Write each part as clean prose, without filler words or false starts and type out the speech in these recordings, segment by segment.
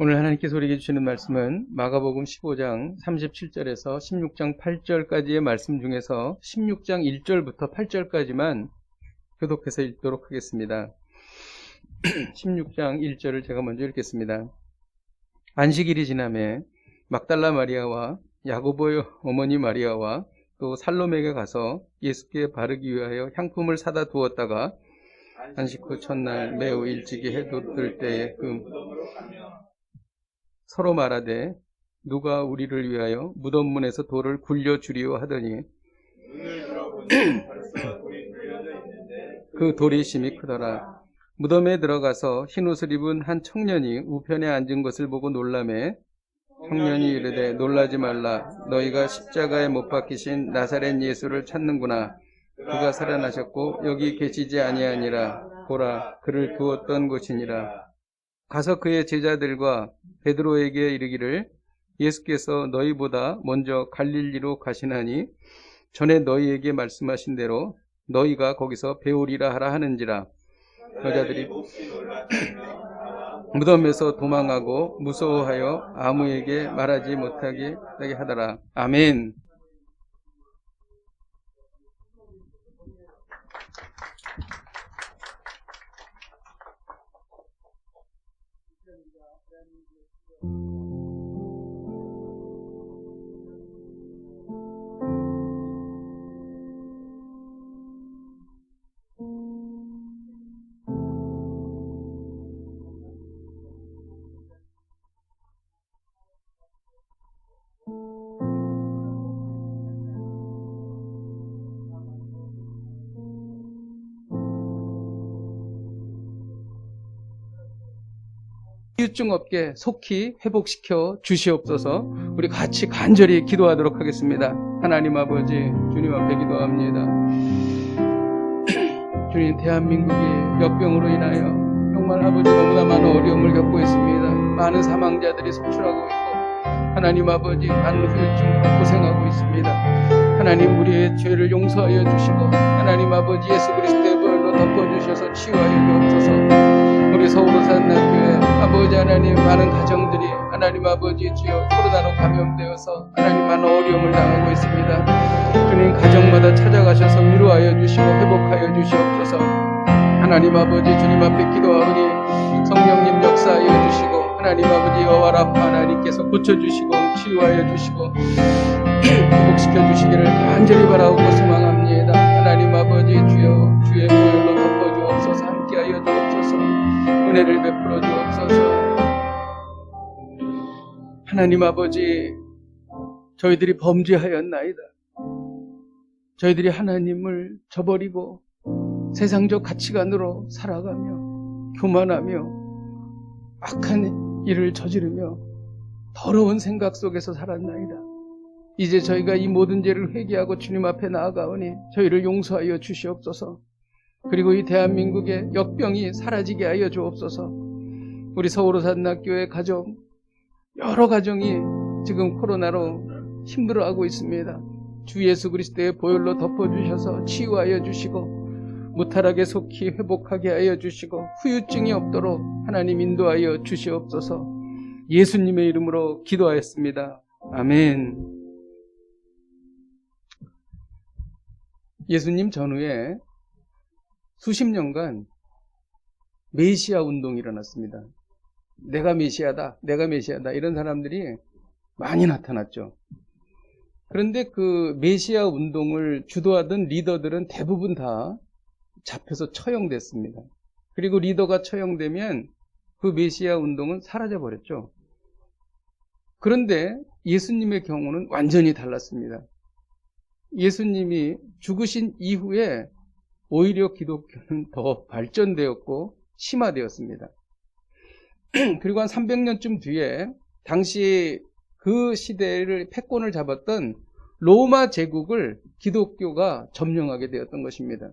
오늘 하나님께서 우리에게 주시는 말씀은 마가복음 15장 37절에서 16장 8절까지의 말씀 중에서 16장 1절부터 8절까지만 교독해서 읽도록 하겠습니다. 16장 1절을 제가 먼저 읽겠습니다. 안식일이 지나매 막달라 마리아와 야고보의 어머니 마리아와 또 살로메가 가서 예수께 바르기 위하여 향품을 사다 두었다가 안식 후 첫날 매우 일찍이 해도 뜰 때에 서로 말하되 누가 우리를 위하여 무덤 문에서 돌을 굴려주리오 하더니 그 돌이 심히 크더라. 무덤에 들어가서 흰옷을 입은 한 청년이 우편에 앉은 것을 보고 놀라매 청년이 이르되 놀라지 말라. 너희가 십자가에 못 박히신 나사렛 예수를 찾는구나. 그가 살아나셨고 여기 계시지 아니하니라. 보라, 그를 두었던 곳이니라. 가서 그의 제자들과 베드로에게 이르기를 예수께서 너희보다 먼저 갈릴리로 가시나니 전에 너희에게 말씀하신 대로 너희가 거기서 배우리라 하라 하는지라. 여자들이 무덤에서 도망하고 무서워하여 아무에게 말하지 못하게 하더라. 아멘. 후유증 없게 속히 회복시켜 주시옵소서. 우리 같이 간절히 기도하도록 하겠습니다. 하나님 아버지, 주님 앞에 기도합니다. 주님, 대한민국이 역병으로 인하여 정말 아버지 너무나 많은 어려움을 겪고 있습니다. 많은 사망자들이 속출하고 있고 하나님 아버지 많은 후유증으로 고생하고 있습니다. 하나님, 우리의 죄를 용서하여 주시고 하나님 아버지 예수 그리스도의 보혈로 덮어주셔서 치유하여 주옵소서. 우리 서울로 사는 교회 아버지 하나님, 많은 가정들이 하나님 아버지 주여 코로나로 감염되어서 하나님 많은 어려움을 당하고 있습니다. 주님, 가정마다 찾아가셔서 위로하여 주시고 회복하여 주시옵소서. 하나님 아버지 주님 앞에 기도하오니 성령님 역사하여 주시고 하나님 아버지 여호와 라파 하나님께서 고쳐주시고 치유하여 주시고 회복시켜 주시기를 간절히 바라고 소망합니다. 하나님 아버지 주여 주의 보혈로 덮어주옵소서. 함께하여 주옵소서. 은혜를 베풀어 주옵소서. 하나님 아버지, 저희들이 범죄하였나이다. 저희들이 하나님을 저버리고 세상적 가치관으로 살아가며 교만하며 악한 일을 저지르며 더러운 생각 속에서 살았나이다. 이제 저희가 이 모든 죄를 회개하고 주님 앞에 나아가오니 저희를 용서하여 주시옵소서. 그리고 이 대한민국의 역병이 사라지게 하여 주옵소서. 우리 서울호산학교의 가정, 여러 가정이 지금 코로나로 힘들어하고 있습니다. 주 예수 그리스도의 보혈로 덮어주셔서 치유하여 주시고 무탈하게 속히 회복하게 하여 주시고 후유증이 없도록 하나님 인도하여 주시옵소서. 예수님의 이름으로 기도하였습니다. 아멘. 예수님 전후에 수십 년간 메시아 운동이 일어났습니다. 내가 메시아다, 내가 메시아다, 이런 사람들이 많이 나타났죠. 그런데 그 메시아 운동을 주도하던 리더들은 대부분 다 잡혀서 처형됐습니다. 그리고 리더가 처형되면 그 메시아 운동은 사라져버렸죠. 그런데 예수님의 경우는 완전히 달랐습니다. 예수님이 죽으신 이후에 오히려 기독교는 더 발전되었고 심화되었습니다. 그리고 한 300년쯤 뒤에 당시 그 시대를 패권을 잡았던 로마 제국을 기독교가 점령하게 되었던 것입니다.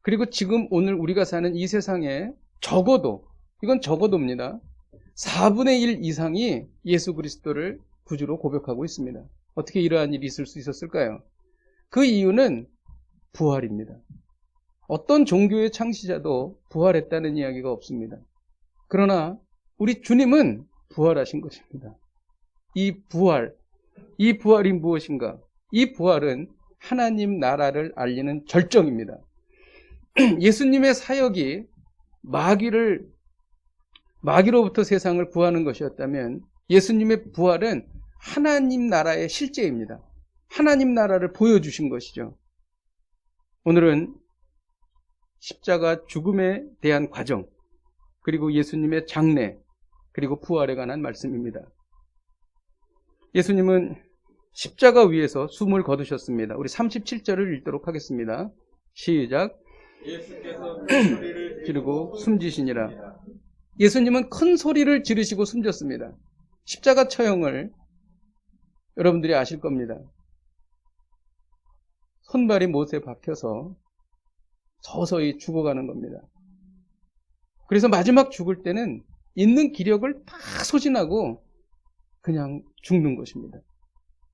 그리고 지금 오늘 우리가 사는 이 세상에 적어도, 이건 적어도입니다, 4분의 1 이상이 예수 그리스도를 구주로 고백하고 있습니다. 어떻게 이러한 일이 있을 수 있었을까요? 그 이유는 부활입니다. 어떤 종교의 창시자도 부활했다는 이야기가 없습니다. 그러나 우리 주님은 부활하신 것입니다. 이 부활이 무엇인가? 이 부활은 하나님 나라를 알리는 절정입니다. 예수님의 사역이 마귀로부터 세상을 구하는 것이었다면 예수님의 부활은 하나님 나라의 실제입니다. 하나님 나라를 보여주신 것이죠. 오늘은 십자가 죽음에 대한 과정, 그리고 예수님의 장례, 그리고 부활에 관한 말씀입니다. 예수님은 십자가 위에서 숨을 거두셨습니다. 우리 37절을 읽도록 하겠습니다. 시작. 예수께서 큰 소리를 지르고 숨지시니라. 예수님은 큰 소리를 지르시고 숨졌습니다. 십자가 처형을 여러분들이 아실 겁니다. 손발이 못에 박혀서 서서히 죽어가는 겁니다. 그래서 마지막 죽을 때는 있는 기력을 다 소진하고 그냥 죽는 것입니다.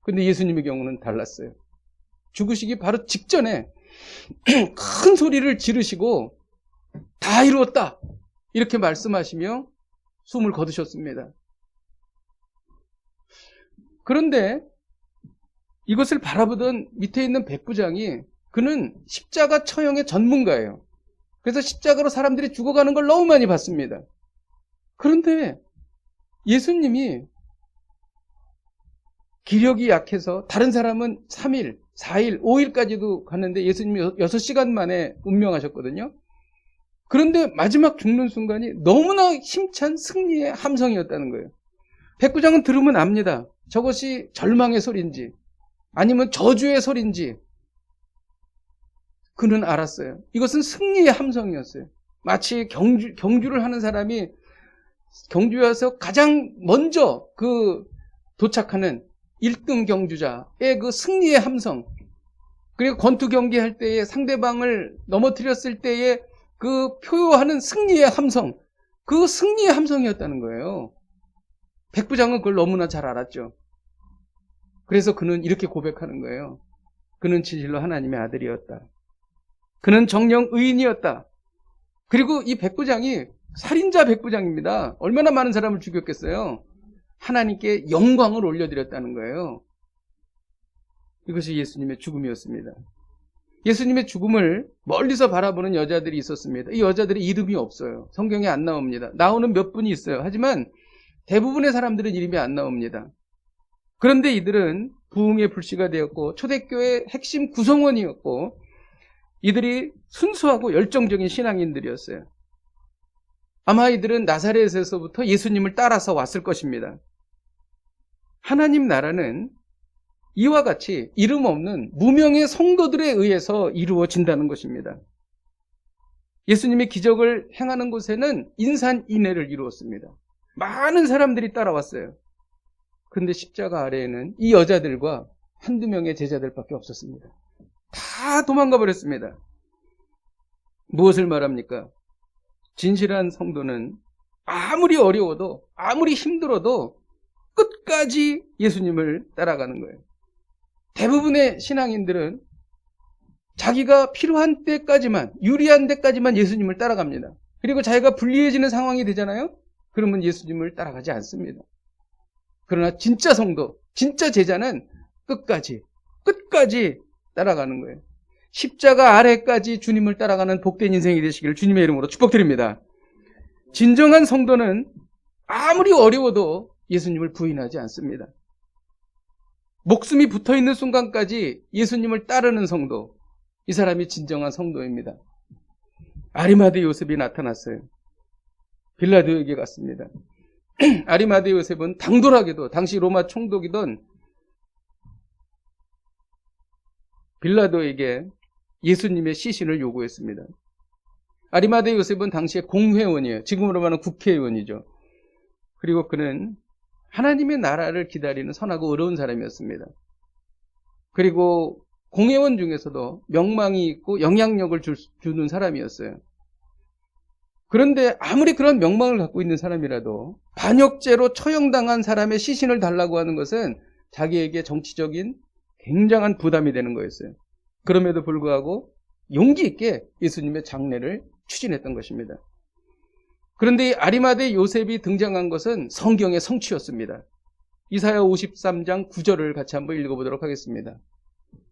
그런데 예수님의 경우는 달랐어요. 죽으시기 바로 직전에 큰 소리를 지르시고 다 이루었다 이렇게 말씀하시며 숨을 거두셨습니다. 그런데 이것을 바라보던 밑에 있는 백부장이, 그는 십자가 처형의 전문가예요. 그래서 십자가로 사람들이 죽어가는 걸 너무 많이 봤습니다. 그런데 예수님이 기력이 약해서 다른 사람은 3일, 4일, 5일까지도 갔는데 예수님이 6시간 만에 운명하셨거든요. 그런데 마지막 죽는 순간이 너무나 힘찬 승리의 함성이었다는 거예요. 백부장은 들으면 압니다. 저것이 절망의 소리인지 아니면 저주의 소리인지 그는 알았어요. 이것은 승리의 함성이었어요. 마치 경주를 하는 사람이 경주에 와서 가장 먼저 도착하는 1등 경주자의 그 승리의 함성, 그리고 권투 경기할 때에 상대방을 넘어뜨렸을 때에 그 표효하는 승리의 함성, 그 승리의 함성이었다는 거예요. 백부장은 그걸 너무나 잘 알았죠. 그래서 그는 이렇게 고백하는 거예요. 그는 진실로 하나님의 아들이었다. 그는 정령 의인이었다. 그리고 이 백부장이 살인자 백부장입니다. 얼마나 많은 사람을 죽였겠어요. 하나님께 영광을 올려드렸다는 거예요. 이것이 예수님의 죽음이었습니다. 예수님의 죽음을 멀리서 바라보는 여자들이 있었습니다. 이 여자들의 이름이 없어요. 성경에 안 나옵니다. 나오는 몇 분이 있어요. 하지만 대부분의 사람들은 이름이 안 나옵니다. 그런데 이들은 부흥의 불씨가 되었고 초대교회의 핵심 구성원이었고 이들이 순수하고 열정적인 신앙인들이었어요. 아마 이들은 나사렛에서부터 예수님을 따라서 왔을 것입니다. 하나님 나라는 이와 같이 이름 없는 무명의 성도들에 의해서 이루어진다는 것입니다. 예수님이 기적을 행하는 곳에는 인산인해를 이루었습니다. 많은 사람들이 따라왔어요. 그런데 십자가 아래에는 이 여자들과 한두 명의 제자들밖에 없었습니다. 다 도망가 버렸습니다. 무엇을 말합니까? 진실한 성도는 아무리 어려워도 아무리 힘들어도 끝까지 예수님을 따라가는 거예요. 대부분의 신앙인들은 자기가 필요한 때까지만, 유리한 때까지만 예수님을 따라갑니다. 그리고 자기가 불리해지는 상황이 되잖아요? 그러면 예수님을 따라가지 않습니다. 그러나 진짜 성도, 진짜 제자는 끝까지 따라가는 거예요. 십자가 아래까지 주님을 따라가는 복된 인생이 되시기를 주님의 이름으로 축복드립니다. 진정한 성도는 아무리 어려워도 예수님을 부인하지 않습니다. 목숨이 붙어있는 순간까지 예수님을 따르는 성도, 이 사람이 진정한 성도입니다. 아리마대 요셉이 나타났어요. 빌라도에게 갔습니다. 아리마대 요셉은 당돌하게도 당시 로마 총독이던 빌라도에게 예수님의 시신을 요구했습니다. 아리마대 요셉은 당시에 공회원이에요. 지금으로 말하면 국회의원이죠. 그리고 그는 하나님의 나라를 기다리는 선하고 어려운 사람이었습니다. 그리고 공회원 중에서도 명망이 있고 영향력을 주는 사람이었어요. 그런데 아무리 그런 명망을 갖고 있는 사람이라도 반역죄로 처형당한 사람의 시신을 달라고 하는 것은 자기에게 정치적인 굉장한 부담이 되는 거였어요. 그럼에도 불구하고 용기 있게 예수님의 장례를 추진했던 것입니다. 그런데 이 아리마대 요셉이 등장한 것은 성경의 성취였습니다. 이사야 53장 9절을 같이 한번 읽어보도록 하겠습니다.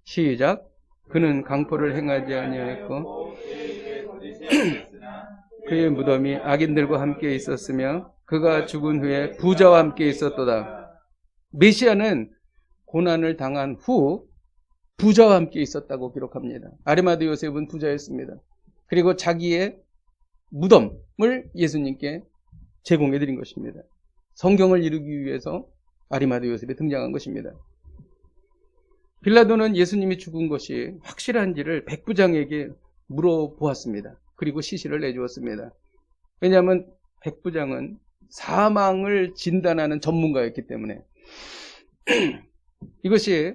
시작. 그는 강포를 행하지 아니하였고 그의 무덤이 악인들과 함께 있었으며 그가 죽은 후에 부자와 함께 있었도다. 메시아는 고난을 당한 후 부자와 함께 있었다고 기록합니다. 아리마대 요셉은 부자였습니다. 그리고 자기의 무덤을 예수님께 제공해 드린 것입니다. 성경을 이루기 위해서 아리마대 요셉이 등장한 것입니다. 빌라도는 예수님이 죽은 것이 확실한지를 백부장에게 물어보았습니다. 그리고 시신을 내주었습니다. 왜냐하면 백부장은 사망을 진단하는 전문가였기 때문에 이것이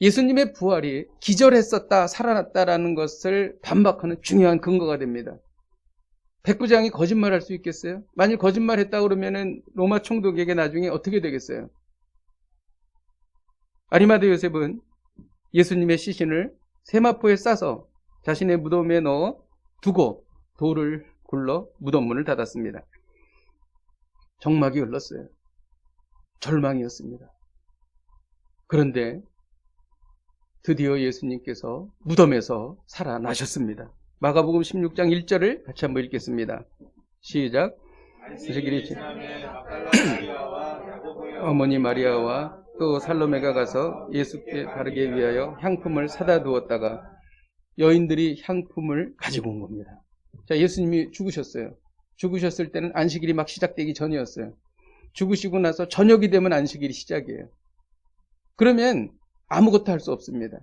예수님의 부활이 기절했었다, 살아났다라는 것을 반박하는 중요한 근거가 됩니다. 백부장이 거짓말할 수 있겠어요? 만일 거짓말했다 그러면은 로마 총독에게 나중에 어떻게 되겠어요? 아리마대 요셉은 예수님의 시신을 세마포에 싸서 자신의 무덤에 넣어 두고 돌을 굴러 무덤 문을 닫았습니다. 정막이 흘렀어요. 절망이었습니다. 그런데 드디어 예수님께서 무덤에서 살아나셨습니다. 마가복음 16장 1절을 같이 한번 읽겠습니다. 시작. 안식일이 지나매 어머니 마리아와 또 살로메가 가서 예수께 바르게 위하여 향품을 사다 두었다가 여인들이 향품을 가지고 온 겁니다. 자, 예수님이 죽으셨어요. 죽으셨을 때는 안식일이 막 시작되기 전이었어요. 죽으시고 나서 저녁이 되면 안식일이 시작이에요. 그러면 아무것도 할 수 없습니다.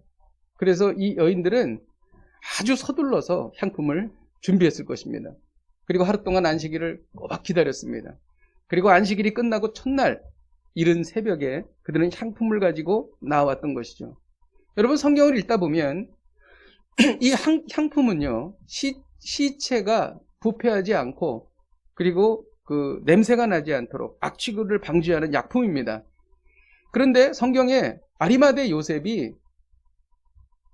그래서 이 여인들은 아주 서둘러서 향품을 준비했을 것입니다. 그리고 하루 동안 안식일을 꼬박 기다렸습니다. 그리고 안식일이 끝나고 첫날 이른 새벽에 그들은 향품을 가지고 나왔던 것이죠. 여러분, 성경을 읽다 보면 이 향품은요, 시체가 부패하지 않고 그리고 그 냄새가 나지 않도록 악취를 방지하는 약품입니다. 그런데 성경에 아리마대 요셉이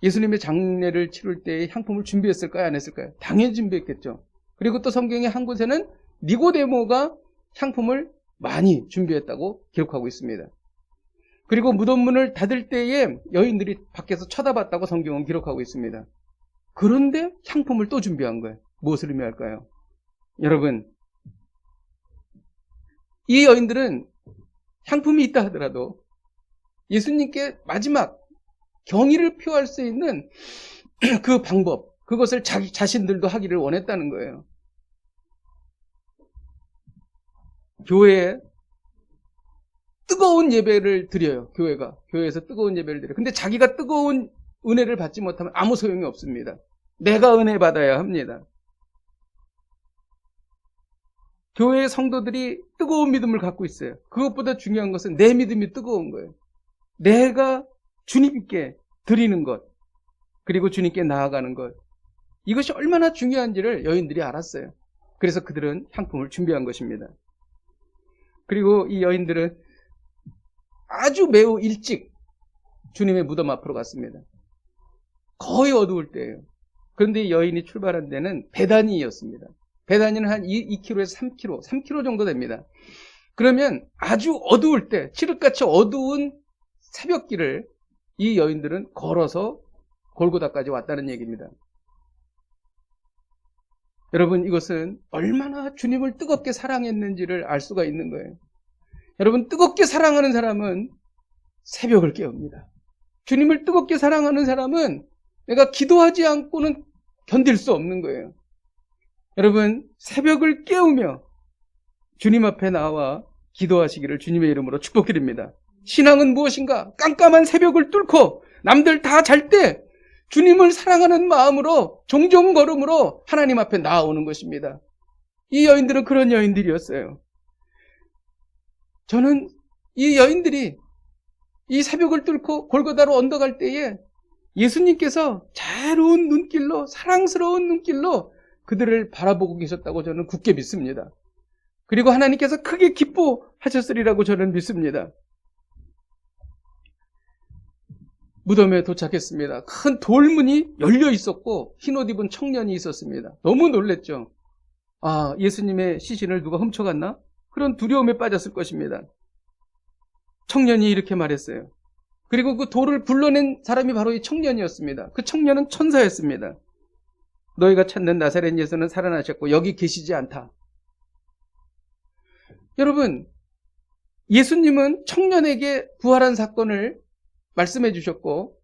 예수님의 장례를 치를 때 향품을 준비했을까요? 안 했을까요? 당연히 준비했겠죠. 그리고 또 성경의 한 곳에는 니고데모가 향품을 많이 준비했다고 기록하고 있습니다. 그리고 무덤 문을 닫을 때에 여인들이 밖에서 쳐다봤다고 성경은 기록하고 있습니다. 그런데 향품을 또 준비한 거예요. 무엇을 의미할까요? 여러분, 이 여인들은 향품이 있다 하더라도 예수님께 마지막 경의를 표할 수 있는 그 방법, 그것을 자신들도 하기를 원했다는 거예요. 교회에 뜨거운 예배를 드려요. 교회에서 뜨거운 예배를 드려요. 근데 자기가 뜨거운 은혜를 받지 못하면 아무 소용이 없습니다. 내가 은혜 받아야 합니다. 교회의 성도들이 뜨거운 믿음을 갖고 있어요. 그것보다 중요한 것은 내 믿음이 뜨거운 거예요. 내가 주님께 드리는 것, 그리고 주님께 나아가는 것, 이것이 얼마나 중요한지를 여인들이 알았어요. 그래서 그들은 향품을 준비한 것입니다. 그리고 이 여인들은 아주 매우 일찍 주님의 무덤 앞으로 갔습니다. 거의 어두울 때예요. 그런데 이 여인이 출발한 데는 베다니였습니다. 베다니는 한 2km에서 3km 정도 됩니다. 그러면 아주 어두울 때, 칠흑같이 어두운 새벽길을 이 여인들은 걸어서 골고다까지 왔다는 얘기입니다. 여러분, 이것은 얼마나 주님을 뜨겁게 사랑했는지를 알 수가 있는 거예요. 여러분, 뜨겁게 사랑하는 사람은 새벽을 깨웁니다. 주님을 뜨겁게 사랑하는 사람은 내가 기도하지 않고는 견딜 수 없는 거예요. 여러분, 새벽을 깨우며 주님 앞에 나와 기도하시기를 주님의 이름으로 축복드립니다. 신앙은 무엇인가? 깜깜한 새벽을 뚫고 남들 다 잘 때 주님을 사랑하는 마음으로 종종 걸음으로 하나님 앞에 나아오는 것입니다. 이 여인들은 그런 여인들이었어요. 저는 이 여인들이 이 새벽을 뚫고 골고다로 언덕할 때에 예수님께서 자애로운 눈길로, 사랑스러운 눈길로 그들을 바라보고 계셨다고 저는 굳게 믿습니다. 그리고 하나님께서 크게 기뻐하셨으리라고 저는 믿습니다. 무덤에 도착했습니다. 큰 돌문이 열려 있었고 흰옷 입은 청년이 있었습니다. 너무 놀랬죠. 아, 예수님의 시신을 누가 훔쳐갔나? 그런 두려움에 빠졌을 것입니다. 청년이 이렇게 말했어요. 그리고 그 돌을 불러낸 사람이 바로 이 청년이었습니다. 그 청년은 천사였습니다. 너희가 찾는 나사렛 예수는 살아나셨고 여기 계시지 않다. 여러분, 예수님은 청년에게 부활한 사건을 말씀해 주셨고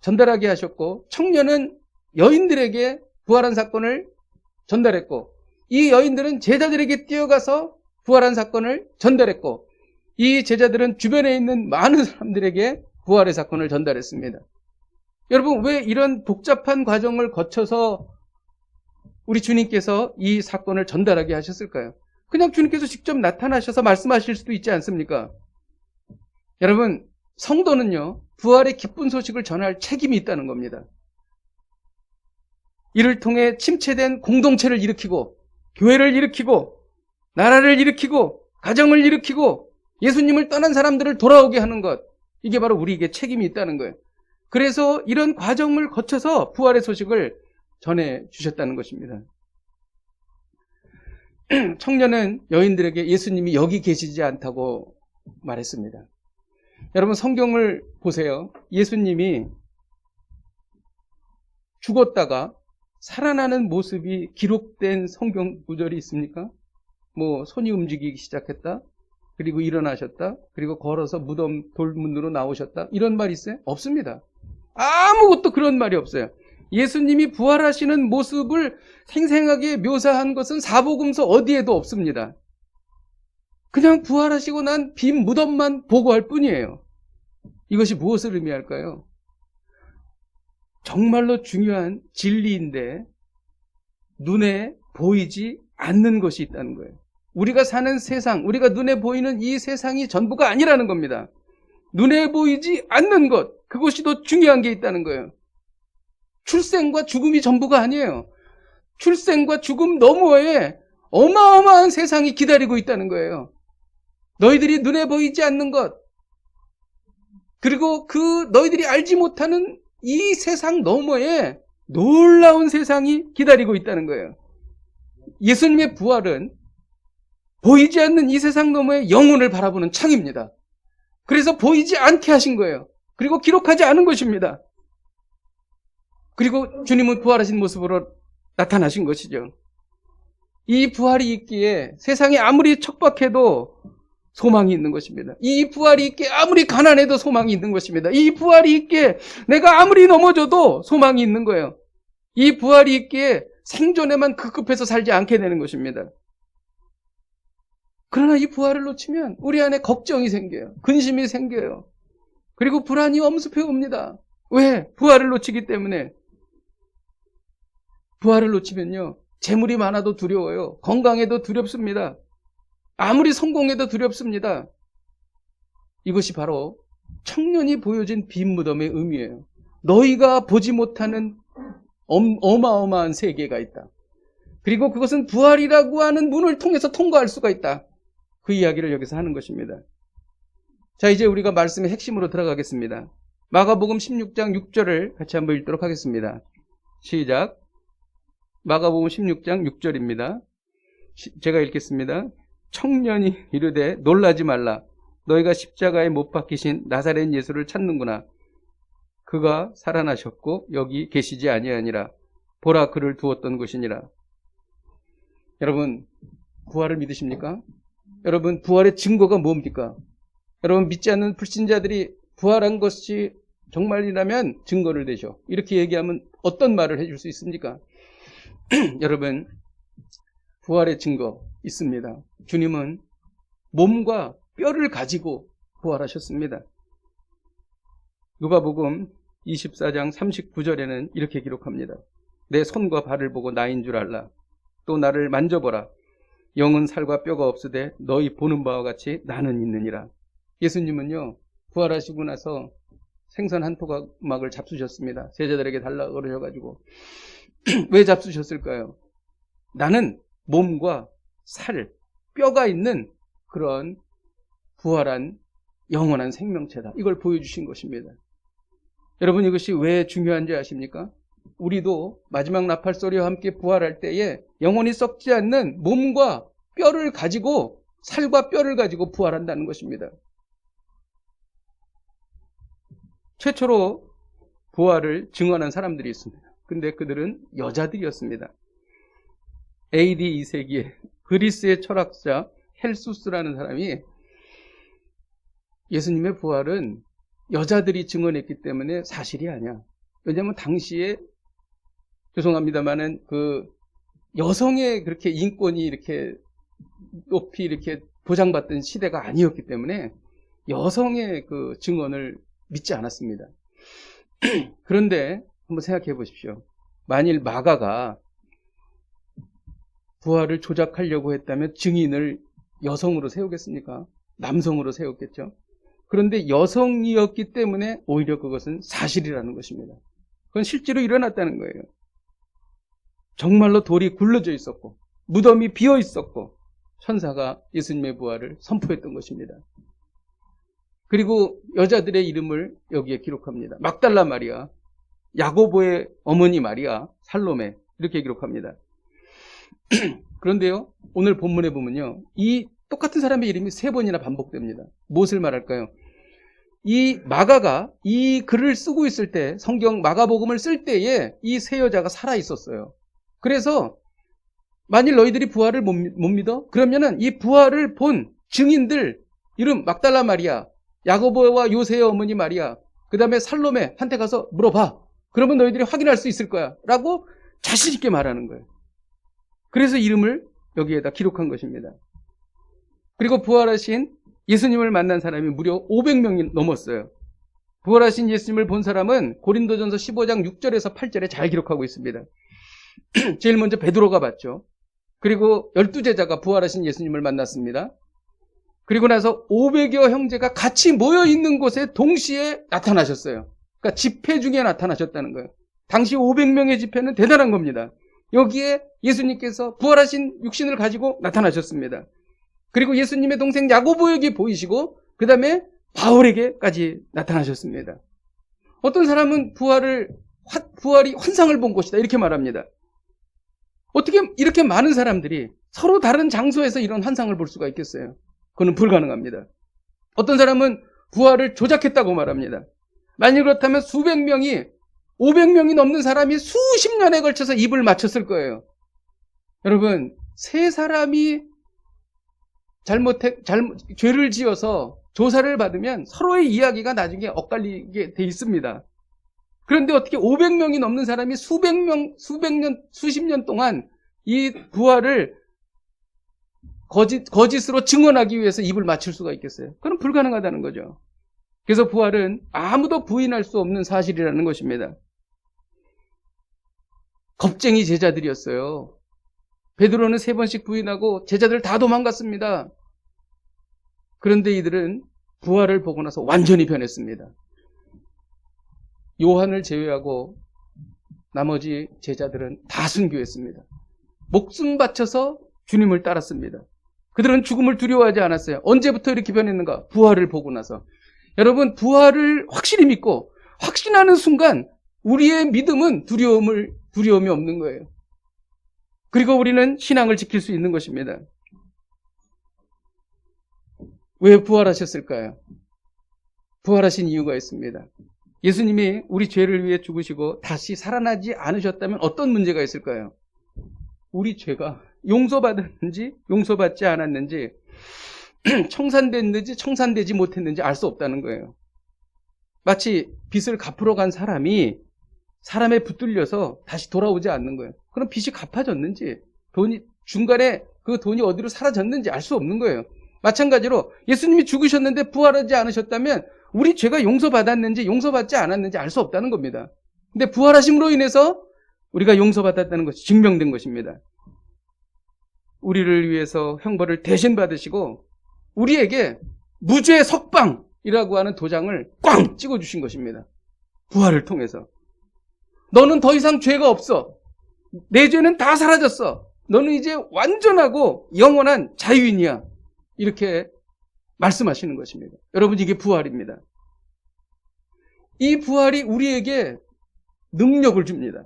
전달하게 하셨고, 청년은 여인들에게 부활한 사건을 전달했고, 이 여인들은 제자들에게 뛰어가서 부활한 사건을 전달했고, 이 제자들은 주변에 있는 많은 사람들에게 부활의 사건을 전달했습니다. 여러분, 왜 이런 복잡한 과정을 거쳐서 우리 주님께서 이 사건을 전달하게 하셨을까요? 그냥 주님께서 직접 나타나셔서 말씀하실 수도 있지 않습니까? 여러분, 성도는요, 부활의 기쁜 소식을 전할 책임이 있다는 겁니다. 이를 통해 침체된 공동체를 일으키고, 교회를 일으키고, 나라를 일으키고, 가정을 일으키고, 예수님을 떠난 사람들을 돌아오게 하는 것, 이게 바로 우리에게 책임이 있다는 거예요. 그래서 이런 과정을 거쳐서 부활의 소식을 전해 주셨다는 것입니다. 청년은 여인들에게 예수님이 여기 계시지 않다고 말했습니다. 여러분, 성경을 보세요. 예수님이 죽었다가 살아나는 모습이 기록된 성경 구절이 있습니까? 뭐 손이 움직이기 시작했다, 그리고 일어나셨다, 그리고 걸어서 무덤 돌문으로 나오셨다, 이런 말이 있어요? 없습니다. 아무것도 그런 말이 없어요. 예수님이 부활하시는 모습을 생생하게 묘사한 것은 사복음서 어디에도 없습니다. 그냥 부활하시고 난 빈 무덤만 보고할 뿐이에요. 이것이 무엇을 의미할까요? 정말로 중요한 진리인데 눈에 보이지 않는 것이 있다는 거예요. 우리가 사는 세상, 우리가 눈에 보이는 이 세상이 전부가 아니라는 겁니다. 눈에 보이지 않는 것, 그것이 더 중요한 게 있다는 거예요. 출생과 죽음이 전부가 아니에요. 출생과 죽음 너머에 어마어마한 세상이 기다리고 있다는 거예요. 너희들이 눈에 보이지 않는 것, 그리고 그 너희들이 알지 못하는 이 세상 너머에 놀라운 세상이 기다리고 있다는 거예요. 예수님의 부활은 보이지 않는 이 세상 너머의 영혼을 바라보는 창입니다. 그래서 보이지 않게 하신 거예요. 그리고 기록하지 않은 것입니다. 그리고 주님은 부활하신 모습으로 나타나신 것이죠. 이 부활이 있기에 세상이 아무리 척박해도 소망이 있는 것입니다. 이 부활이 있기에 아무리 가난해도 소망이 있는 것입니다. 이 부활이 있기에 내가 아무리 넘어져도 소망이 있는 거예요. 이 부활이 있기에 생존에만 급급해서 살지 않게 되는 것입니다. 그러나 이 부활을 놓치면 우리 안에 걱정이 생겨요. 근심이 생겨요. 그리고 불안이 엄습해 옵니다. 왜? 부활을 놓치기 때문에. 부활을 놓치면요, 재물이 많아도 두려워요. 건강해도 두렵습니다. 아무리 성공해도 두렵습니다. 이것이 바로 청년이 보여진 빈 무덤의 의미예요. 너희가 보지 못하는 어마어마한 세계가 있다. 그리고 그것은 부활이라고 하는 문을 통해서 통과할 수가 있다. 그 이야기를 여기서 하는 것입니다. 자, 이제 우리가 말씀의 핵심으로 들어가겠습니다. 마가복음 16장 6절을 같이 한번 읽도록 하겠습니다. 시작. 마가복음 16장 6절입니다. 제가 읽겠습니다. 청년이 이르되 놀라지 말라. 너희가 십자가에 못 박히신 나사렛 예수를 찾는구나. 그가 살아나셨고 여기 계시지 아니하니라. 보라, 그를 두었던 곳이니라. 여러분, 부활을 믿으십니까? 여러분, 부활의 증거가 뭡니까? 여러분, 믿지 않는 불신자들이 부활한 것이 정말이라면 증거를 대셔, 이렇게 얘기하면 어떤 말을 해줄 수 있습니까? 여러분, 부활의 증거 있습니다. 주님은 몸과 뼈를 가지고 부활하셨습니다. 누가복음 24장 39절에는 이렇게 기록합니다. 내 손과 발을 보고 나인 줄 알라. 또 나를 만져보라. 영은 살과 뼈가 없으되 너희 보는 바와 같이 나는 있느니라. 예수님은요, 부활하시고 나서 생선 한 토막을 잡수셨습니다. 제자들에게 달라고 그러셔가지고. 왜 잡수셨을까요? 나는 몸과 살, 뼈가 있는 그런 부활한 영원한 생명체다. 이걸 보여주신 것입니다. 여러분, 이것이 왜 중요한지 아십니까? 우리도 마지막 나팔 소리와 함께 부활할 때에 영원히 썩지 않는 몸과 뼈를 가지고, 살과 뼈를 가지고 부활한다는 것입니다. 최초로 부활을 증언한 사람들이 있습니다. 근데 그들은 여자들이었습니다. AD 2세기에 그리스의 철학자 헬수스라는 사람이 예수님의 부활은 여자들이 증언했기 때문에 사실이 아니야. 왜냐하면 당시에, 죄송합니다만은 그 여성의 그렇게 인권이 이렇게 높이 이렇게 보장받던 시대가 아니었기 때문에 여성의 그 증언을 믿지 않았습니다. 그런데 한번 생각해 보십시오. 만일 마가가 부활을 조작하려고 했다면 증인을 여성으로 세우겠습니까? 남성으로 세웠겠죠. 그런데 여성이었기 때문에 오히려 그것은 사실이라는 것입니다. 그건 실제로 일어났다는 거예요. 정말로 돌이 굴러져 있었고 무덤이 비어 있었고 천사가 예수님의 부활을 선포했던 것입니다. 그리고 여자들의 이름을 여기에 기록합니다. 막달라 마리아, 야고보의 어머니 마리아, 살로메, 이렇게 기록합니다. 그런데요, 오늘 본문에 보면요, 이 똑같은 사람의 이름이 3번이나 반복됩니다. 무엇을 말할까요? 이 마가가 이 글을 쓰고 있을 때, 성경 마가복음을 쓸 때에 이 세 여자가 살아 있었어요. 그래서 만일 너희들이 부활을 못 믿어? 그러면은 이 부활을 본 증인들 이름 막달라 마리아, 야고보와 요새의 어머니 마리아, 그 다음에 살로메 한테 가서 물어봐. 그러면 너희들이 확인할 수 있을 거야 라고 자신 있게 말하는 거예요. 그래서 이름을 여기에다 기록한 것입니다. 그리고 부활하신 예수님을 만난 사람이 무려 500명이 넘었어요. 부활하신 예수님을 본 사람은 고린도전서 15장 6절에서 8절에 잘 기록하고 있습니다. 제일 먼저 베드로가 봤죠. 그리고 12제자가 부활하신 예수님을 만났습니다. 그리고 나서 500여 형제가 같이 모여있는 곳에 동시에 나타나셨어요. 그러니까 집회 중에 나타나셨다는 거예요. 당시 500명의 집회는 대단한 겁니다. 여기에 예수님께서 부활하신 육신을 가지고 나타나셨습니다. 그리고 예수님의 동생 야고보에게 보이시고 그 다음에 바울에게까지 나타나셨습니다. 어떤 사람은 부활이 환상을 본 것이다 이렇게 말합니다. 어떻게 이렇게 많은 사람들이 서로 다른 장소에서 이런 환상을 볼 수가 있겠어요? 그건 불가능합니다. 어떤 사람은 부활을 조작했다고 말합니다. 만약 그렇다면 수백 명이, 500명이 넘는 사람이 수십 년에 걸쳐서 입을 맞췄을 거예요. 여러분, 세 사람이 죄를 지어서 조사를 받으면 서로의 이야기가 나중에 엇갈리게 돼 있습니다. 그런데 어떻게 500명이 넘는 사람이 수십 년 동안 이 부활을 거짓으로 증언하기 위해서 입을 맞출 수가 있겠어요? 그건 불가능하다는 거죠. 그래서 부활은 아무도 부인할 수 없는 사실이라는 것입니다. 겁쟁이 제자들이었어요. 베드로는 3번씩 부인하고 제자들 다 도망갔습니다. 그런데 이들은 부활을 보고 나서 완전히 변했습니다. 요한을 제외하고 나머지 제자들은 다 순교했습니다. 목숨 바쳐서 주님을 따랐습니다. 그들은 죽음을 두려워하지 않았어요. 언제부터 이렇게 변했는가? 부활을 보고 나서. 여러분, 부활을 확실히 믿고 확신하는 순간 우리의 믿음은 두려움이 없는 거예요. 그리고 우리는 신앙을 지킬 수 있는 것입니다. 왜 부활하셨을까요? 부활하신 이유가 있습니다. 예수님이 우리 죄를 위해 죽으시고 다시 살아나지 않으셨다면 어떤 문제가 있을까요? 우리 죄가 용서받았는지 용서받지 않았는지, 청산됐는지 청산되지 못했는지 알 수 없다는 거예요. 마치 빚을 갚으러 간 사람이 사람에 붙들려서 다시 돌아오지 않는 거예요. 그럼 빚이 갚아졌는지, 중간에 그 돈이 어디로 사라졌는지 알 수 없는 거예요. 마찬가지로 예수님이 죽으셨는데 부활하지 않으셨다면 우리 죄가 용서받았는지 용서받지 않았는지 알 수 없다는 겁니다. 근데 부활하심으로 인해서 우리가 용서받았다는 것이 증명된 것입니다. 우리를 위해서 형벌을 대신 받으시고 우리에게 무죄 석방이라고 하는 도장을 꽝 찍어주신 것입니다. 부활을 통해서. 너는 더 이상 죄가 없어. 내 죄는 다 사라졌어. 너는 이제 완전하고 영원한 자유인이야. 이렇게 말씀하시는 것입니다. 여러분, 이게 부활입니다. 이 부활이 우리에게 능력을 줍니다.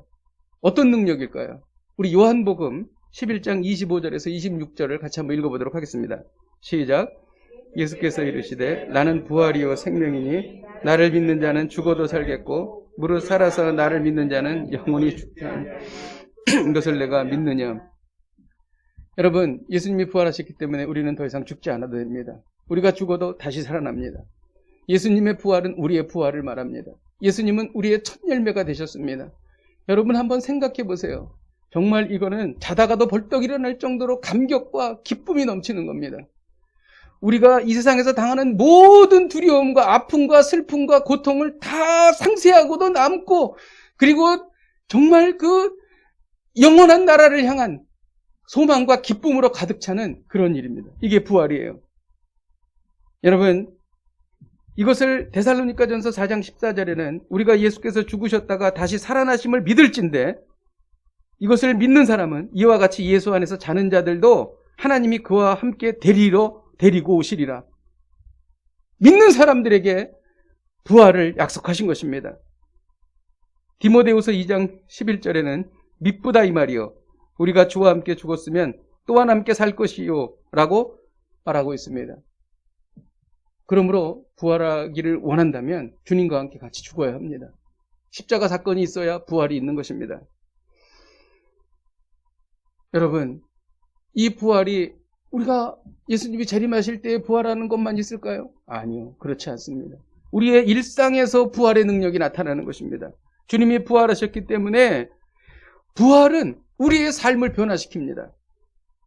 어떤 능력일까요? 우리 요한복음 11장 25절에서 26절을 같이 한번 읽어보도록 하겠습니다. 시작. 예수께서 이르시되 나는 부활이요 생명이니 나를 믿는 자는 죽어도 살겠고 무릇 살아서 나를 믿는 자는 영원히 죽지 않은 것을 내가 믿느냐. 여러분, 예수님이 부활하셨기 때문에 우리는 더 이상 죽지 않아도 됩니다. 우리가 죽어도 다시 살아납니다. 예수님의 부활은 우리의 부활을 말합니다. 예수님은 우리의 첫 열매가 되셨습니다. 여러분 한번 생각해 보세요. 정말 이거는 자다가도 벌떡 일어날 정도로 감격과 기쁨이 넘치는 겁니다. 우리가 이 세상에서 당하는 모든 두려움과 아픔과 슬픔과 고통을 다 상쇄하고도 남고, 그리고 정말 그 영원한 나라를 향한 소망과 기쁨으로 가득 차는 그런 일입니다. 이게 부활이에요. 여러분, 이것을 데살로니가전서 4장 14절에는 우리가 예수께서 죽으셨다가 다시 살아나심을 믿을진대, 이것을 믿는 사람은 이와 같이 예수 안에서 자는 자들도 하나님이 그와 함께 데리고 오시리라. 믿는 사람들에게 부활을 약속하신 것입니다. 디모데후서 2장 11절에는 미쁘다 이 말이요 우리가 주와 함께 죽었으면 또한 함께 살 것이요 라고 말하고 있습니다. 그러므로 부활하기를 원한다면 주님과 함께 같이 죽어야 합니다. 십자가 사건이 있어야 부활이 있는 것입니다. 여러분, 이 부활이 우리가 예수님이 재림하실 때 부활하는 것만 있을까요? 아니요, 그렇지 않습니다. 우리의 일상에서 부활의 능력이 나타나는 것입니다. 주님이 부활하셨기 때문에 부활은 우리의 삶을 변화시킵니다.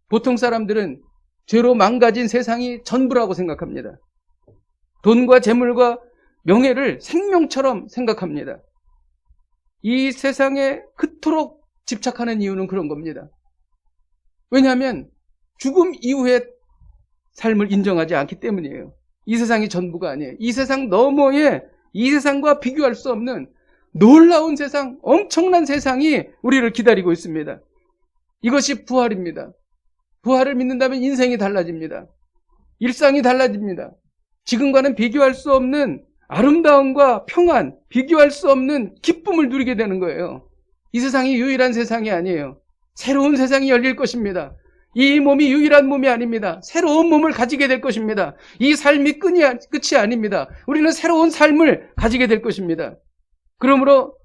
보통 사람들은 죄로 망가진 세상이 전부라고 생각합니다. 돈과 재물과 명예를 생명처럼 생각합니다. 이 세상에 그토록 집착하는 이유는 그런 겁니다. 왜냐하면 죽음 이후의 삶을 인정하지 않기 때문이에요. 이 세상이 전부가 아니에요. 이 세상 너머에 이 세상과 비교할 수 없는 놀라운 세상, 엄청난 세상이 우리를 기다리고 있습니다. 이것이 부활입니다. 부활을 믿는다면 인생이 달라집니다. 일상이 달라집니다. 지금과는 비교할 수 없는 아름다움과 평안, 비교할 수 없는 기쁨을 누리게 되는 거예요. 이 세상이 유일한 세상이 아니에요. 새로운 세상이 열릴 것입니다. 이 몸이 유일한 몸이 아닙니다. 새로운 몸을 가지게 될 것입니다. 이 삶이 끝이 아닙니다. 우리는 새로운 삶을 가지게 될 것입니다. 그러므로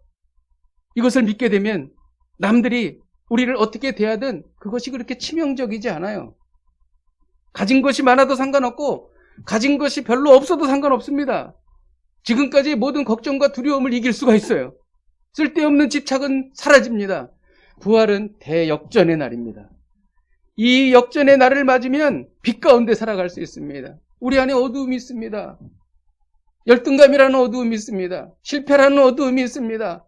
이것을 믿게 되면 남들이 우리를 어떻게 대하든 그것이 그렇게 치명적이지 않아요. 가진 것이 많아도 상관없고 가진 것이 별로 없어도 상관없습니다. 지금까지 모든 걱정과 두려움을 이길 수가 있어요. 쓸데없는 집착은 사라집니다. 부활은 대역전의 날입니다. 이 역전의 날을 맞으면 빛 가운데 살아갈 수 있습니다. 우리 안에 어두움이 있습니다. 열등감이라는 어두움이 있습니다. 실패라는 어두움이 있습니다.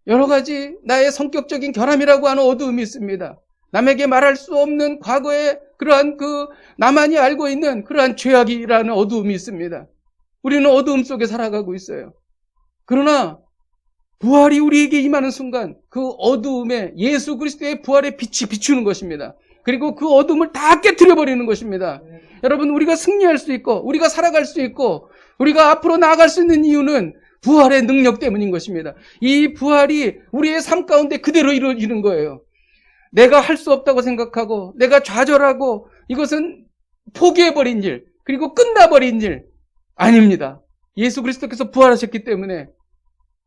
여러 가지 나의 성격적인 결함이라고 하는 어두움이 있습니다. 남에게 말할 수 없는 과거의 그러한 나만이 알고 있는 그러한 죄악이라는 어두움이 있습니다. 우리는 어두움 속에 살아가고 있어요. 그러나 부활이 우리에게 임하는 순간 그 어두움에 예수 그리스도의 부활의 빛이 비추는 것입니다. 그리고 그 어둠을 다 깨트려버리는 것입니다. 여러분, 우리가 승리할 수 있고 우리가 살아갈 수 있고 우리가 앞으로 나아갈 수 있는 이유는 부활의 능력 때문인 것입니다. 이 부활이 우리의 삶 가운데 그대로 이루어지는 거예요. 내가 할 수 없다고 생각하고 내가 좌절하고 이것은 포기해버린 일, 그리고 끝나버린 일 아닙니다. 예수 그리스도께서 부활하셨기 때문에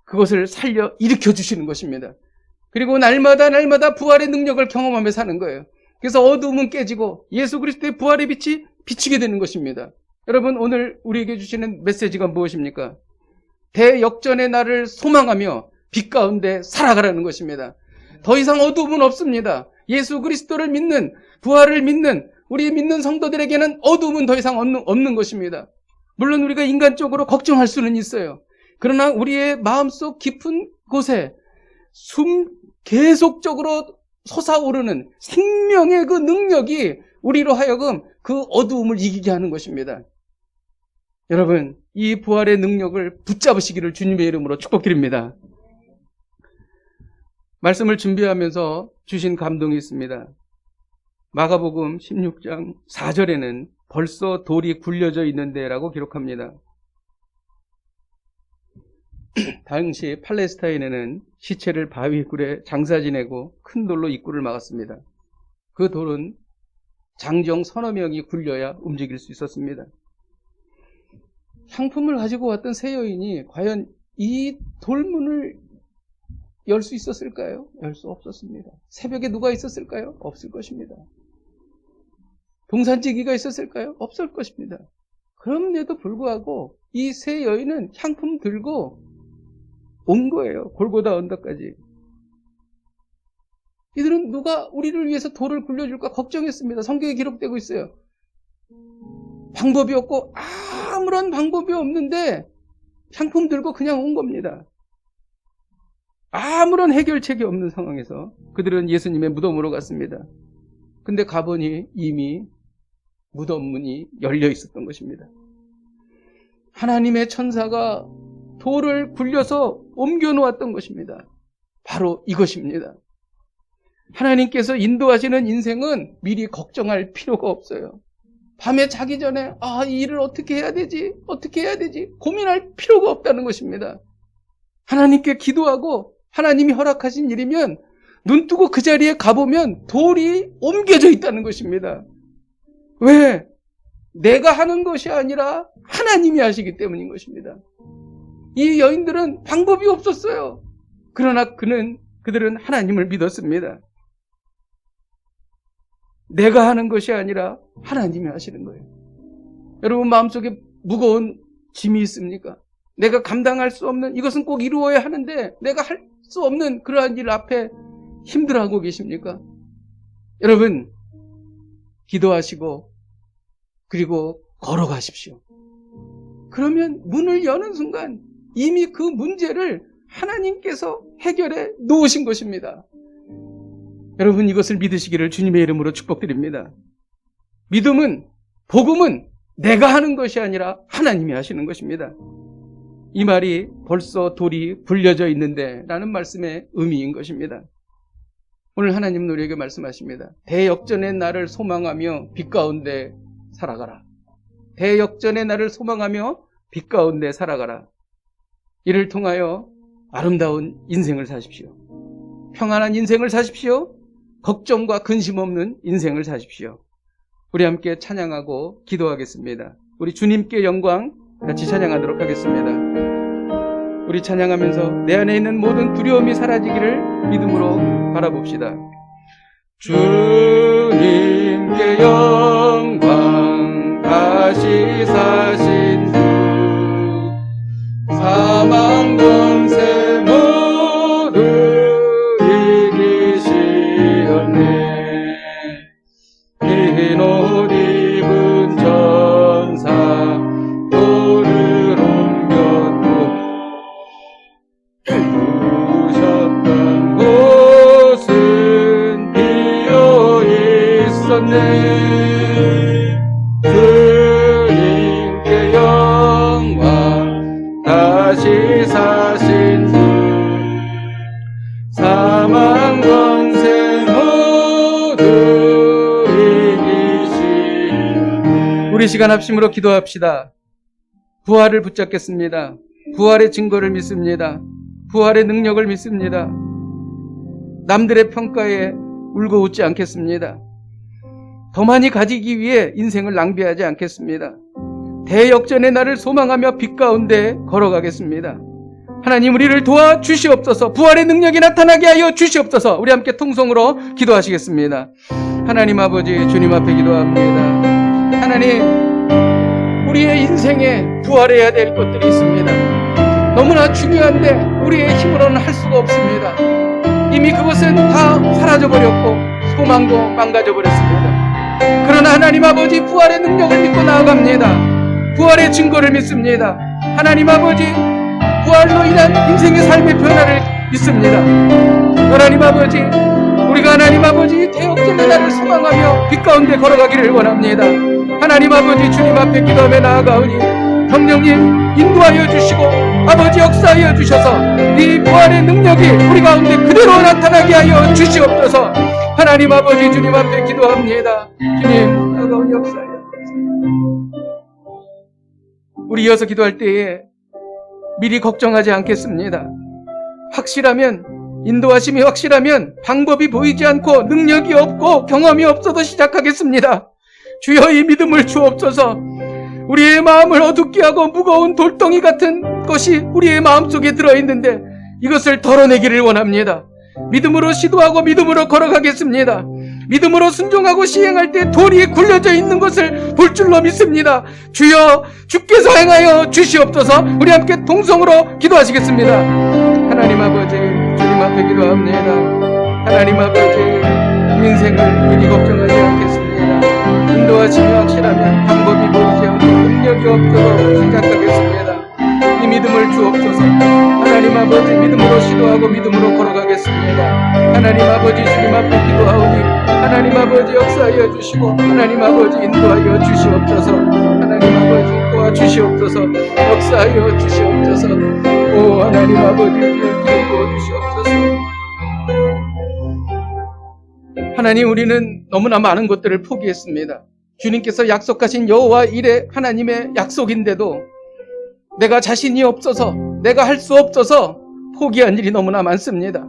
그것을 살려 일으켜 주시는 것입니다. 그리고 날마다 부활의 능력을 경험하며 사는 거예요. 그래서 어두움은 깨지고 예수 그리스도의 부활의 빛이 비치게 되는 것입니다. 여러분, 오늘 우리에게 주시는 메시지가 무엇입니까? 대역전의 날을 소망하며 빛 가운데 살아가라는 것입니다. 더 이상 어두움은 없습니다. 예수 그리스도를 믿는, 부활을 믿는 우리 믿는 성도들에게는 어두움은 더 이상 없는 것입니다. 물론 우리가 인간적으로 걱정할 수는 있어요. 그러나 우리의 마음속 깊은 곳에 계속적으로 솟아오르는 생명의 그 능력이 우리로 하여금 그 어두움을 이기게 하는 것입니다. 여러분, 이 부활의 능력을 붙잡으시기를 주님의 이름으로 축복드립니다. 말씀을 준비하면서 주신 감동이 있습니다. 마가복음 16장 4절에는 벌써 돌이 굴려져 있는데 라고 기록합니다. 당시 팔레스타인에는 시체를 바위 굴에 장사 지내고 큰 돌로 입구를 막았습니다. 그 돌은 장정 서너 명이 굴려야 움직일 수 있었습니다. 향품을 가지고 왔던 세 여인이 과연 이 돌문을 열 수 있었을까요? 열 수 없었습니다. 새벽에 누가 있었을까요? 없을 것입니다. 동산지기가 있었을까요? 없을 것입니다. 그럼에도 불구하고 이 세 여인은 향품 들고 온 거예요. 골고다 언덕까지. 이들은 누가 우리를 위해서 돌을 굴려줄까 걱정했습니다. 성경에 기록되고 있어요. 방법이 없고 아무런 방법이 없는데 향품 들고 그냥 온 겁니다. 아무런 해결책이 없는 상황에서 그들은 예수님의 무덤으로 갔습니다. 근데 가보니 이미 무덤 문이 열려 있었던 것입니다. 하나님의 천사가 돌을 굴려서 옮겨 놓았던 것입니다. 바로 이것입니다. 하나님께서 인도하시는 인생은 미리 걱정할 필요가 없어요. 밤에 자기 전에 이 일을 어떻게 해야 되지? 어떻게 해야 되지? 고민할 필요가 없다는 것입니다. 하나님께 기도하고 하나님이 허락하신 일이면 눈 뜨고 그 자리에 가보면 돌이 옮겨져 있다는 것입니다. 왜? 내가 하는 것이 아니라 하나님이 하시기 때문인 것입니다. 이 여인들은 방법이 없었어요. 그러나 그들은 하나님을 믿었습니다. 내가 하는 것이 아니라 하나님이 하시는 거예요. 여러분 마음속에 무거운 짐이 있습니까? 내가 감당할 수 없는, 이것은 꼭 이루어야 하는데 내가 할 수 없는 그러한 일 앞에 힘들어하고 계십니까? 여러분 기도하시고 그리고 걸어가십시오. 그러면 문을 여는 순간 이미 그 문제를 하나님께서 해결해 놓으신 것입니다. 여러분 이것을 믿으시기를 주님의 이름으로 축복드립니다. 믿음은, 복음은 내가 하는 것이 아니라 하나님이 하시는 것입니다. 이 말이 벌써 돌이 굴려져 있는데 라는 말씀의 의미인 것입니다. 오늘 하나님은 우리에게 말씀하십니다. 대역전의 날을 소망하며 빛 가운데 살아가라. 대역전의 날을 소망하며 빛 가운데 살아가라. 이를 통하여 아름다운 인생을 사십시오. 평안한 인생을 사십시오. 걱정과 근심 없는 인생을 사십시오. 우리 함께 찬양하고 기도하겠습니다. 우리 주님께 영광 같이 찬양하도록 하겠습니다. 우리 찬양하면서 내 안에 있는 모든 두려움이 사라지기를 믿음으로 바라봅시다. 주님께 영광 다시 사신 주 사망 권세 모두 이기시었네. 흰 옷 입은 전사 돌을 옮겼고 부르셨던 곳은 비어 있었네. 주님께 영광 다시 사신 주 사망 권세 모두 이기시네. 우리 시간 합심으로 기도합시다. 부활을 붙잡겠습니다. 부활의 증거를 믿습니다. 부활의 능력을 믿습니다. 남들의 평가에 울고 웃지 않겠습니다. 더 많이 가지기 위해 인생을 낭비하지 않겠습니다. 대역전의 날을 소망하며 빛 가운데 걸어가겠습니다. 하나님 우리를 도와주시옵소서. 부활의 능력이 나타나게 하여 주시옵소서. 우리 함께 통성으로 기도하시겠습니다. 하나님 아버지 주님 앞에 기도합니다. 하나님 우리의 인생에 부활해야 될 것들이 있습니다. 너무나 중요한데 우리의 힘으로는 할 수가 없습니다. 이미 그것은 다 사라져버렸고 소망도 망가져버렸습니다. 그러나 하나님 아버지 부활의 능력을 믿고 나아갑니다. 부활의 증거를 믿습니다. 하나님 아버지 부활로 인한 인생의 삶의 변화를 믿습니다. 하나님 아버지 우리가 하나님 아버지 대역전의 날을 소망하며 빛 가운데 걸어가기를 원합니다. 하나님 아버지 주님 앞에 기도하며 나아가오니 성령님 인도하여 주시고 아버지 역사하여 주셔서 이 부활의 능력이 우리 가운데 그대로 나타나게 하여 주시옵소서. 하나님 아버지 주님 앞에 기도합니다. 주님 나아가오니 역사하여 주옵소서. 우리 이어서 기도할 때에 미리 걱정하지 않겠습니다. 확실하면, 인도하심이 확실하면 방법이 보이지 않고 능력이 없고 경험이 없어도 시작하겠습니다. 주여 이 믿음을 주옵소서. 우리의 마음을 어둡게 하고 무거운 돌덩이 같은 것이 우리의 마음속에 들어있는데 이것을 덜어내기를 원합니다. 믿음으로 시도하고 믿음으로 걸어가겠습니다. 믿음으로 순종하고 시행할 때 돌이 굴려져 있는 것을 볼 줄로 믿습니다. 주여 주께서 행하여 주시옵소서. 우리 함께 동성으로 기도하시겠습니다. 하나님 아버지 주님 앞에 기도합니다. 하나님 아버지 인생을 미리 걱정하지 않겠습니다. 인도하심이 확실하면 방법이 보이지 않고 능력이 없도록 시작하겠습니다. 이 믿음을 주옵소서. 하나님 아버지 믿음으로 시도하고 믿음으로 걸어가겠습니다. 하나님 아버지 주님 앞에 기도하오니 하나님 아버지 역사하여 주시고 하나님 아버지 인도하여 주시옵소서. 하나님 아버지 도와주시옵소서. 역사하여 주시옵소서. 오 하나님 아버지 기름 부어 주시옵소서. 하나님 우리는 너무나 많은 것들을 포기했습니다. 주님께서 약속하신 여호와 일의 하나님의 약속인데도 내가 자신이 없어서 내가 할 수 없어서 포기한 일이 너무나 많습니다.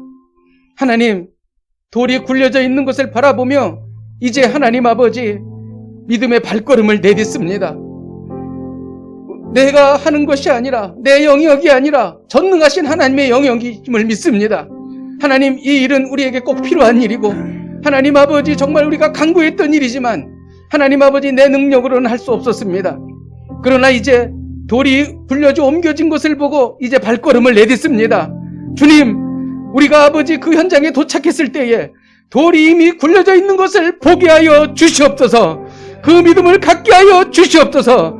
하나님 돌이 굴려져 있는 것을 바라보며 이제 하나님 아버지 믿음의 발걸음을 내딛습니다. 내가 하는 것이 아니라 내 영역이 아니라 전능하신 하나님의 영역임을 믿습니다. 하나님 이 일은 우리에게 꼭 필요한 일이고 하나님 아버지 정말 우리가 간구했던 일이지만 하나님 아버지 내 능력으로는 할 수 없었습니다. 그러나 이제 돌이 굴려져 옮겨진 것을 보고 이제 발걸음을 내딛습니다. 주님 우리가 아버지 그 현장에 도착했을 때에 돌이 이미 굴려져 있는 것을 보게 하여 주시옵소서. 그 믿음을 갖게 하여 주시옵소서.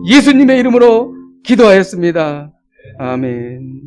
예수님의 이름으로 기도하였습니다. 아멘.